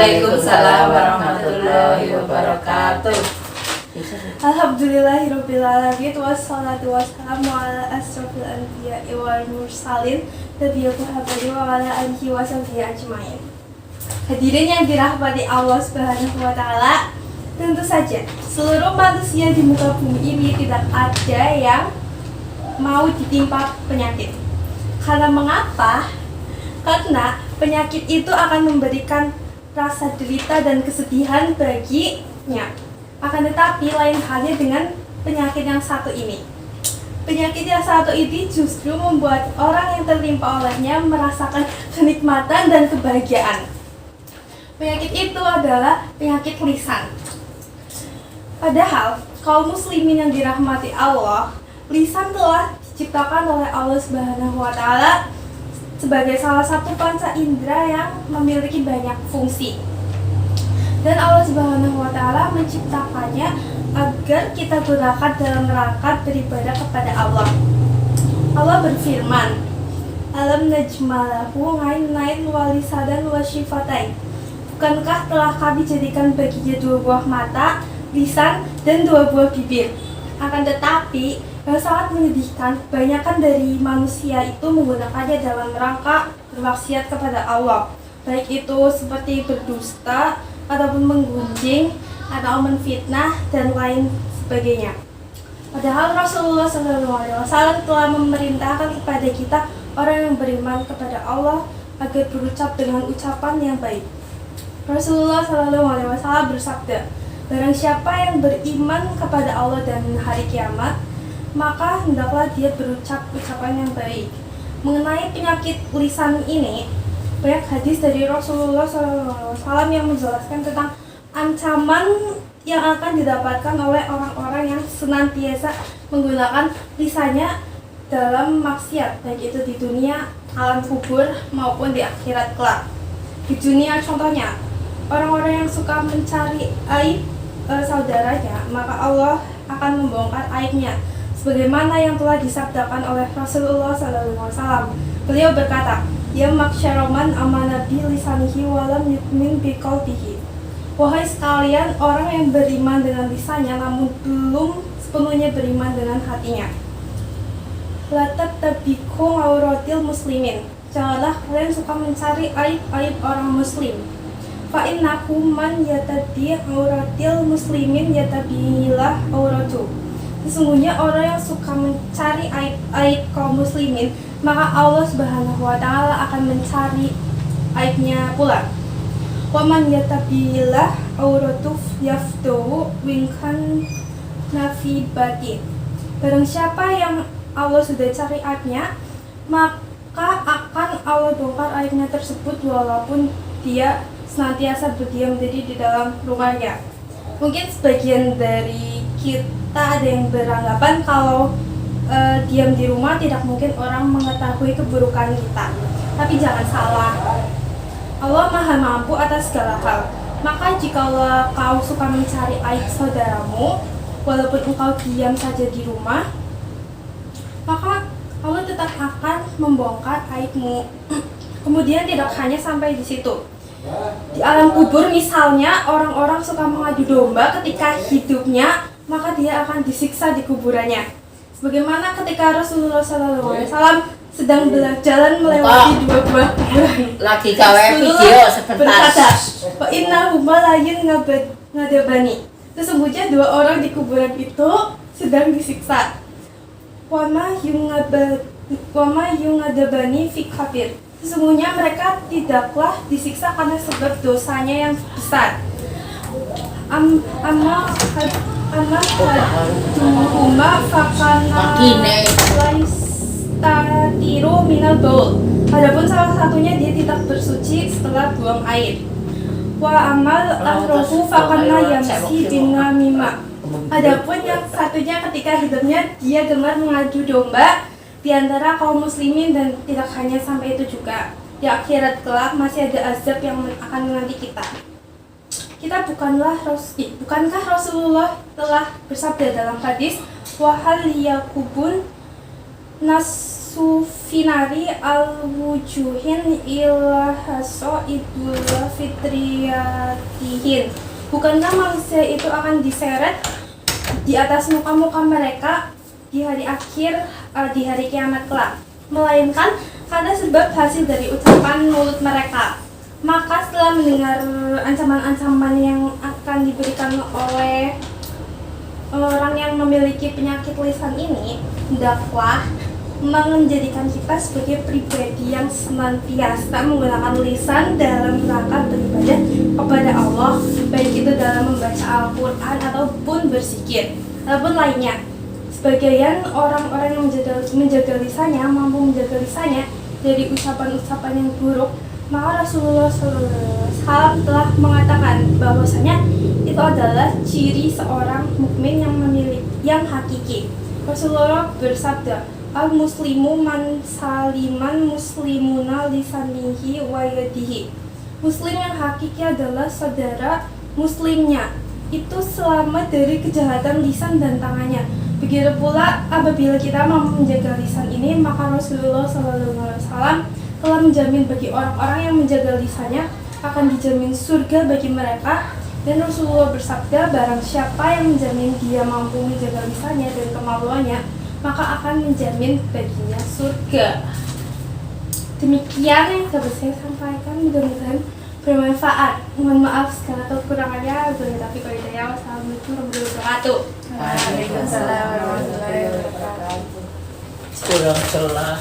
Waalaikumsalam warahmatullahi wabarakatuh. Alhamdulillahirrabbilalamin. Wassalatu wassalamu ala asrofil anbiya wal mursalin nabiyyi Muhammadin wa ala alihi wa sahbihi ajmain. Hadirin yang dirahmati Allah Subhanahu wa taala, tentu saja seluruh manusia di muka bumi ini tidak ada yang mau ditimpa penyakit. Karena mengapa? Karena penyakit itu akan memberikan rasa derita dan kesedihan baginya. Akan tetapi lain halnya dengan penyakit yang satu ini. Penyakit yang satu ini justru membuat orang yang tertimpa olehnya merasakan kenikmatan dan kebahagiaan. Penyakit itu adalah penyakit lisan. Padahal kaum muslimin yang dirahmati Allah, lisan telah diciptakan oleh Allah Subhanahu wa taala sebagai salah satu panca indera yang memiliki banyak fungsi. Dan Allah Subhanahu wa taala menciptakannya agar kita gunakan dalam rangka beribadah kepada Allah. Allah berfirman, "Alam najmalahu 'ainain wa lisanan wa syifatain." Bukankah telah kami jadikan baginya dua buah mata, lisan, dan dua buah bibir? Akan tetapi, yang sangat menyedihkan, kebanyakan dari manusia itu menggunakannya dalam rangka bermaksiat kepada Allah. Baik itu seperti berdusta, ataupun menggunjing, atau menfitnah, dan lain sebagainya. Padahal Rasulullah SAW telah memerintahkan kepada kita orang yang beriman kepada Allah agar berucap dengan ucapan yang baik. Rasulullah SAW bersabda, "Barang siapa yang beriman kepada Allah dan hari kiamat, maka hendaklah dia berucap ucapan yang baik." Mengenai penyakit lisan ini, banyak hadis dari Rasulullah SAW yang menjelaskan tentang ancaman yang akan didapatkan oleh orang-orang yang senantiasa menggunakan lisannya dalam maksiat, baik itu di dunia, alam kubur, maupun di akhirat kelak. Di dunia contohnya, orang-orang yang suka mencari aib saudaranya, maka Allah akan membongkar aibnya, sebagaimana yang telah disabdakan oleh Rasulullah SAW. Beliau berkata, "Ya maksyaroman amana bi lisanihi walam yu'min bi qalbihi." Wahai sekalian orang yang beriman dengan lisannya namun belum sepenuhnya beriman dengan hatinya. La tattabiqu auratil muslimin. Janganlah kalian suka mencari aib-aib orang muslim. Fa innahu man yatabi auratil muslimin yatabilah auratu. Sesungguhnya orang yang suka mencari aib-aib kaum muslimin, maka Allah Subhanahu wa taala akan mencari aibnya pula. Wa man yatabilah auratu yaftu winkan nafi batin. Barang siapa yang Allah sudah cari aibnya, maka akan Allah bongkar aibnya tersebut walaupun dia senantiasa berdiam diri di dalam rumahnya. Mungkin sebagian dari kita ada yang beranggapan kalau diam di rumah tidak mungkin orang mengetahui keburukan kita. Tapi jangan salah, Allah Maha Mampu atas segala hal. Maka jikalau kau suka mencari aib saudaramu, walaupun engkau diam saja di rumah, maka Allah tetap akan membongkar aibmu. Kemudian tidak hanya sampai di situ. Di alam kubur misalnya, orang-orang suka mengadu domba ketika hidupnya, maka dia akan disiksa di kuburannya. Sebagaimana ketika Rasulullah SAW sedang berjalan melewati dua buah kuburan. Lagi gawe video sebentar. Berkata, "Wa inna huma layin ngadabani." Sesungguhnya dua orang di kuburan itu sedang disiksa. Wa ma yungadabani fi kabir. Sesungguhnya mereka tidaklah disiksa karena sebab dosanya yang besar. Amma haduhuma fakana laistatiru minal baul. Adapun salah satunya dia tidak bersuci setelah buang air. Wa amal akhrahu fakana yamsi binamima. Adapun yang satunya ketika hidupnya dia gemar mengadu domba di antara kaum muslimin, dan tidak hanya sampai itu juga. Di akhirat kelak masih ada azab yang akan menanti kita. Bukankah Rasulullah telah bersabda dalam hadis, "Wahal yakubun nasufinari al-wujuhin ilhaso idul fitriyatihin. Bukankah manusia itu akan diseret di atas muka-muka mereka di hari akhir, di hari kiamat kelak, melainkan karena sebab hasil dari ucapan mulut mereka. Maka setelah mendengar ancaman-ancaman yang akan diberikan oleh orang yang memiliki penyakit lisan ini, hendaklah menjadikan kita sebagai pribadi yang senantiasa menggunakan lisan dalam rangka beribadah kepada Allah, baik itu dalam membaca Al-Quran ataupun berzikir ataupun lainnya. Sebagian orang-orang yang menjaga lisannya mampu menjaga lisannya dari ucapan-ucapan yang buruk. Maka Rasulullah SAW telah mengatakan bahwasanya itu adalah ciri seorang mukmin yang hakiki. Rasulullah bersabda, al-muslimu man saliman muslimuna lisanihi wa yadihi. Muslim yang hakiki adalah saudara muslimnya itu selamat dari kejahatan lisan dan tangannya. Begitu pula apabila kita mampu menjaga lisan ini, maka Rasulullah SAW telah menjamin bagi orang-orang yang menjaga lisannya akan dijamin surga bagi mereka. Dan Rasulullah bersabda, barang siapa yang menjamin dia mampu menjaga lisannya dan kemaluannya, maka akan menjamin baginya surga. Demikian yang dapat saya sampaikan, mudah-mudahan bermanfaat. Mohon maaf segala kekurangannya. Tapi kalau hidayah, wassalamualaikum warahmatullahi wabarakatuh. Waalaikumsalam warahmatullahi wabarakatuh. Kurang celah.